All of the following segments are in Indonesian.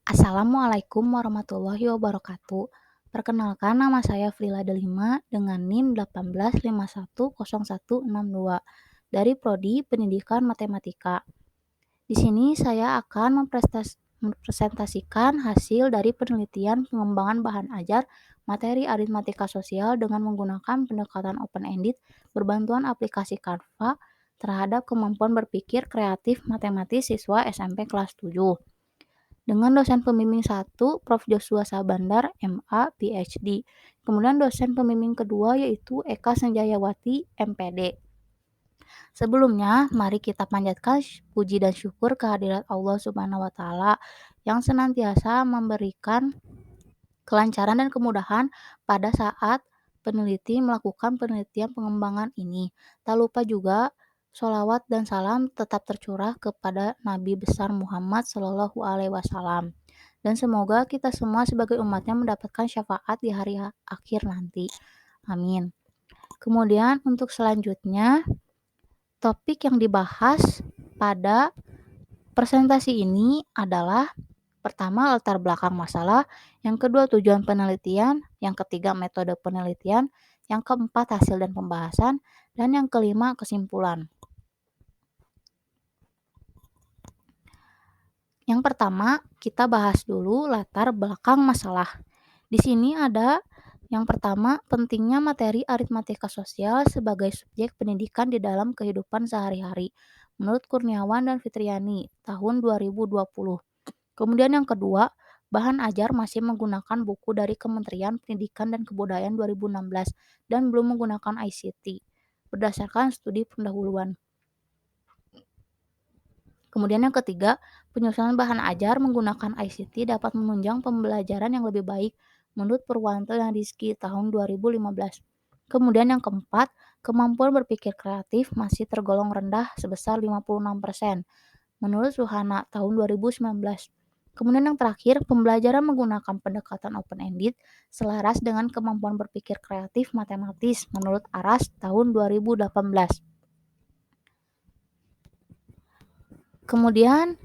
Assalamualaikum warahmatullahi wabarakatuh. Perkenalkan nama saya Frila Delima dengan NIM 18510162 dari Prodi Pendidikan Matematika. Di sini saya akan mempresentasikan hasil dari penelitian pengembangan bahan ajar materi aritmatika sosial dengan menggunakan pendekatan open-ended berbantuan aplikasi Canva terhadap kemampuan berpikir kreatif matematis siswa SMP kelas 7 dengan dosen pembimbing 1, Prof. Joshua Sabandar, MA, PhD. Kemudian dosen pembimbing kedua yaitu Eka Senjayawati, MPD. Sebelumnya, mari kita panjatkan puji dan syukur kehadirat Allah Subhanahu wa taala yang senantiasa memberikan kelancaran dan kemudahan pada saat peneliti melakukan penelitian pengembangan ini. Tak lupa juga sholawat dan salam tetap tercurah kepada Nabi besar Muhammad Shallallahu Alaihi Wasallam. Dan semoga kita semua sebagai umatnya mendapatkan syafaat di hari akhir nanti. Amin. Kemudian untuk selanjutnya, topik yang dibahas pada presentasi ini adalah pertama, latar belakang masalah, yang kedua, tujuan penelitian, yang ketiga, metode penelitian, yang keempat, hasil dan pembahasan, dan yang kelima, kesimpulan. Yang pertama, kita bahas dulu latar belakang masalah. Di sini ada yang pertama, pentingnya materi aritmatika sosial sebagai subjek pendidikan di dalam kehidupan sehari-hari. Menurut Kurniawan dan Fitriani, tahun 2020. Kemudian yang kedua, bahan ajar masih menggunakan buku dari Kementerian Pendidikan dan Kebudayaan 2016 dan belum menggunakan ICT berdasarkan studi pendahuluan. Kemudian yang ketiga, penyusunan bahan ajar menggunakan ICT dapat menunjang pembelajaran yang lebih baik menurut Purwanto dan Rizky tahun 2015. Kemudian yang keempat, kemampuan berpikir kreatif masih tergolong rendah sebesar 56% menurut Suhana tahun 2019. Kemudian yang terakhir, pembelajaran menggunakan pendekatan open-ended selaras dengan kemampuan berpikir kreatif matematis menurut Aras tahun 2018. Kemudian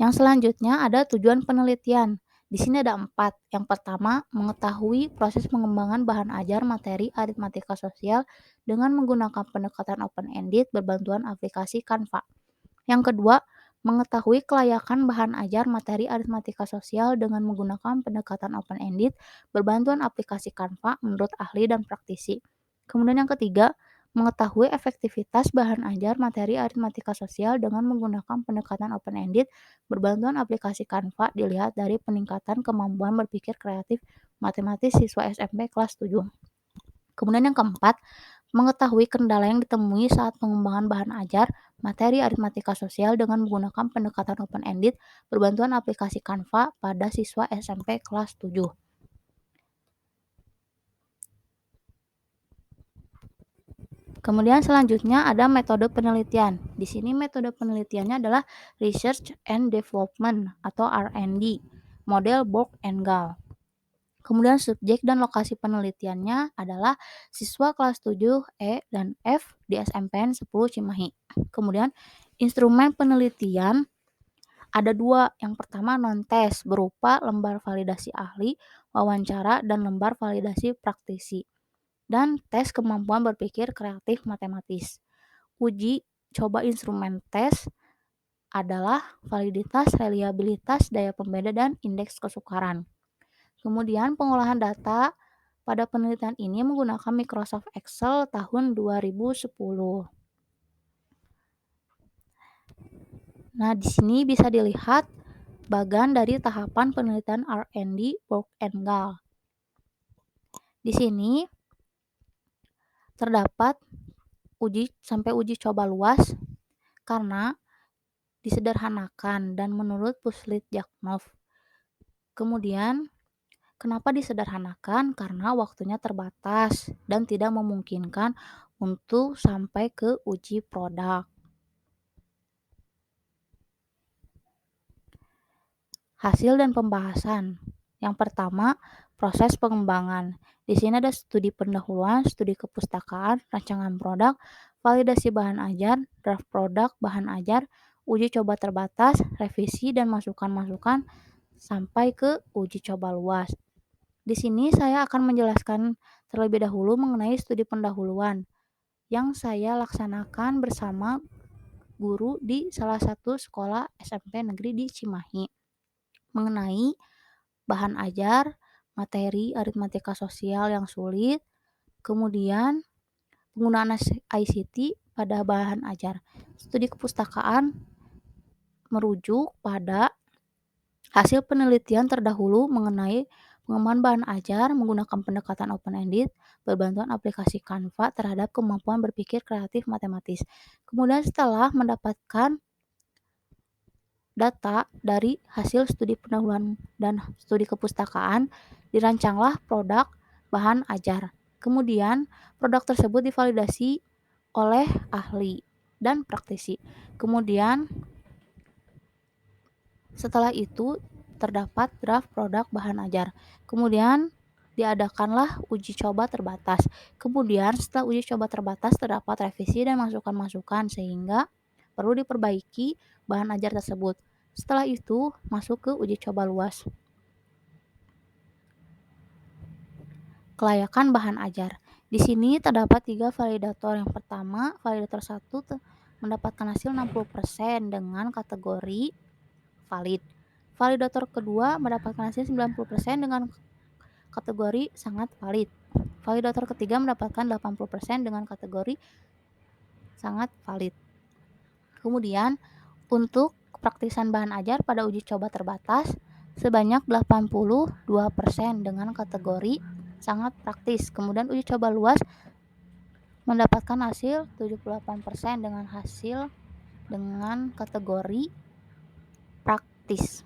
yang selanjutnya ada tujuan penelitian. Di sini ada 4. Yang pertama, mengetahui proses pengembangan bahan ajar materi aritmatika sosial dengan menggunakan pendekatan open-ended berbantuan aplikasi Canva. Yang kedua, mengetahui kelayakan bahan ajar materi aritmatika sosial dengan menggunakan pendekatan open-ended berbantuan aplikasi Canva menurut ahli dan praktisi. Kemudian yang ketiga, mengetahui efektivitas bahan ajar materi aritmatika sosial dengan menggunakan pendekatan open-ended berbantuan aplikasi Canva dilihat dari peningkatan kemampuan berpikir kreatif matematis siswa SMP kelas 7. Kemudian yang keempat, mengetahui kendala yang ditemui saat pengembangan bahan ajar materi aritmatika sosial dengan menggunakan pendekatan open-ended berbantuan aplikasi Canva pada siswa SMP kelas 7. Kemudian selanjutnya ada metode penelitian. Di sini metode penelitiannya adalah Research and Development atau R&D, model Borg and Gall. Kemudian subjek dan lokasi penelitiannya adalah siswa kelas 7 E dan F di SMPN 10 Cimahi. Kemudian instrumen penelitian ada 2. Yang pertama non-tes berupa lembar validasi ahli, wawancara, dan lembar validasi praktisi. Dan tes kemampuan berpikir kreatif matematis. Uji coba instrumen tes adalah validitas, reliabilitas, daya pembeda, dan indeks kesukaran. Kemudian pengolahan data pada penelitian ini menggunakan Microsoft Excel tahun 2010. Nah, di sini bisa dilihat bagan dari tahapan penelitian R&D Borg and Gall. Di sini terdapat uji coba luas karena disederhanakan dan menurut Puslit-Jaknov. Kemudian kenapa disederhanakan? Karena waktunya terbatas dan tidak memungkinkan untuk sampai ke uji produk. Hasil dan pembahasan. Yang pertama, proses pengembangan. Di sini ada studi pendahuluan, studi kepustakaan, rancangan produk, validasi bahan ajar, draft produk bahan ajar, uji coba terbatas, revisi dan masukan-masukan, sampai ke uji coba luas. Di sini saya akan menjelaskan terlebih dahulu mengenai studi pendahuluan yang saya laksanakan bersama guru di salah satu sekolah SMP negeri di Cimahi mengenai bahan ajar, materi aritmatika sosial yang sulit, kemudian penggunaan ICT pada bahan ajar. Studi kepustakaan merujuk pada hasil penelitian terdahulu mengenai pengembangan bahan ajar menggunakan pendekatan open-ended berbantuan aplikasi Canva terhadap kemampuan berpikir kreatif matematis. Kemudian setelah mendapatkan data dari hasil studi pendahuluan dan studi kepustakaan, dirancanglah produk bahan ajar. Kemudian produk tersebut divalidasi oleh ahli dan praktisi. Kemudian setelah itu terdapat draft produk bahan ajar. Kemudian diadakanlah uji coba terbatas. Kemudian setelah uji coba terbatas terdapat revisi dan masukan-masukan sehingga perlu diperbaiki bahan ajar tersebut. Setelah itu masuk ke uji coba luas. Kelayakan bahan ajar. Di sini terdapat 3 validator. Yang pertama, validator 1 mendapatkan hasil 60% dengan kategori valid. Validator kedua mendapatkan hasil 90% dengan kategori sangat valid. Validator ketiga mendapatkan 80% dengan kategori sangat valid. Kemudian untuk praktisan bahan ajar pada uji coba terbatas sebanyak 82% dengan kategori sangat praktis. Kemudian uji coba luas mendapatkan hasil 78% dengan kategori praktis.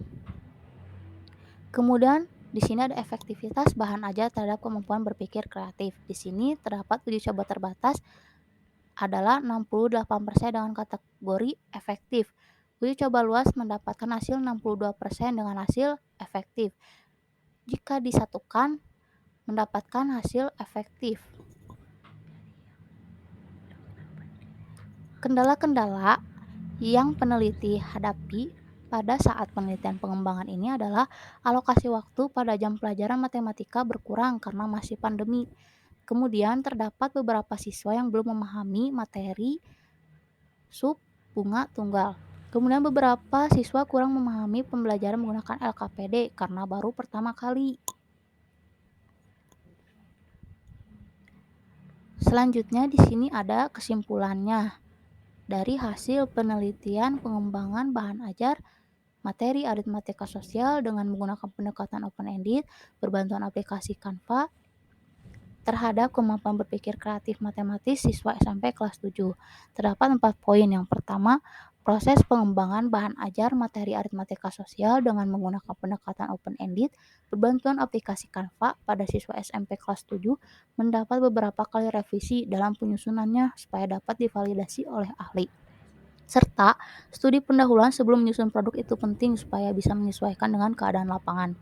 Kemudian di sini ada efektivitas bahan ajar terhadap kemampuan berpikir kreatif. Di sini terdapat uji coba terbatas adalah 68% dengan kategori efektif. Uji coba luas mendapatkan hasil 62% dengan hasil efektif. Jika disatukan mendapatkan hasil efektif. Kendala-kendala yang peneliti hadapi pada saat penelitian pengembangan ini adalah alokasi waktu pada jam pelajaran matematika berkurang karena masih pandemi. Kemudian terdapat beberapa siswa yang belum memahami materi sub bunga tunggal. Kemudian beberapa siswa kurang memahami pembelajaran menggunakan LKPD karena baru pertama kali. Selanjutnya di sini ada kesimpulannya. Dari hasil penelitian pengembangan bahan ajar materi aritmatika sosial dengan menggunakan pendekatan open-ended berbantuan aplikasi Canva terhadap kemampuan berpikir kreatif matematis siswa SMP kelas 7. Terdapat 4 poin. Yang pertama, proses pengembangan bahan ajar materi aritmatika sosial dengan menggunakan pendekatan open-ended berbantuan aplikasi Canva pada siswa SMP kelas 7 mendapat beberapa kali revisi dalam penyusunannya supaya dapat divalidasi oleh ahli. Serta studi pendahuluan sebelum menyusun produk itu penting supaya bisa menyesuaikan dengan keadaan lapangan.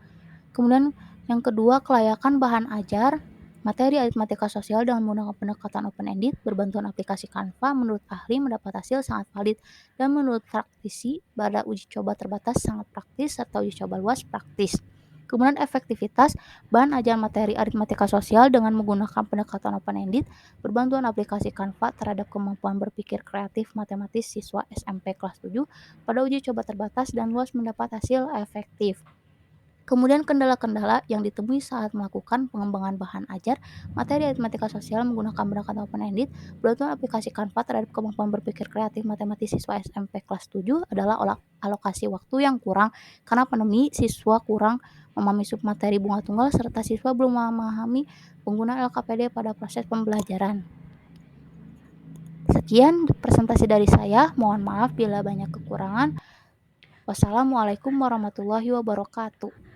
Kemudian yang kedua, kelayakan bahan ajar materi aritmatika sosial dengan menggunakan pendekatan open-ended berbantuan aplikasi Canva menurut ahli mendapat hasil sangat valid dan menurut praktisi pada uji coba terbatas sangat praktis serta uji coba luas praktis. Kemudian efektivitas bahan ajar materi aritmatika sosial dengan menggunakan pendekatan open-ended berbantuan aplikasi Canva terhadap kemampuan berpikir kreatif matematis siswa SMP kelas 7 pada uji coba terbatas dan luas mendapat hasil efektif. Kemudian kendala-kendala yang ditemui saat melakukan pengembangan bahan ajar materi aritmatika sosial menggunakan pendekatan open-ended berbantuan aplikasi Canva terhadap kemampuan berpikir kreatif matematis siswa SMP kelas 7 adalah alokasi waktu yang kurang karena pandemi, siswa kurang memahami submateri bunga tunggal serta siswa belum memahami penggunaan LKPD pada proses pembelajaran. Sekian presentasi dari saya, mohon maaf bila banyak kekurangan. Wassalamualaikum warahmatullahi wabarakatuh.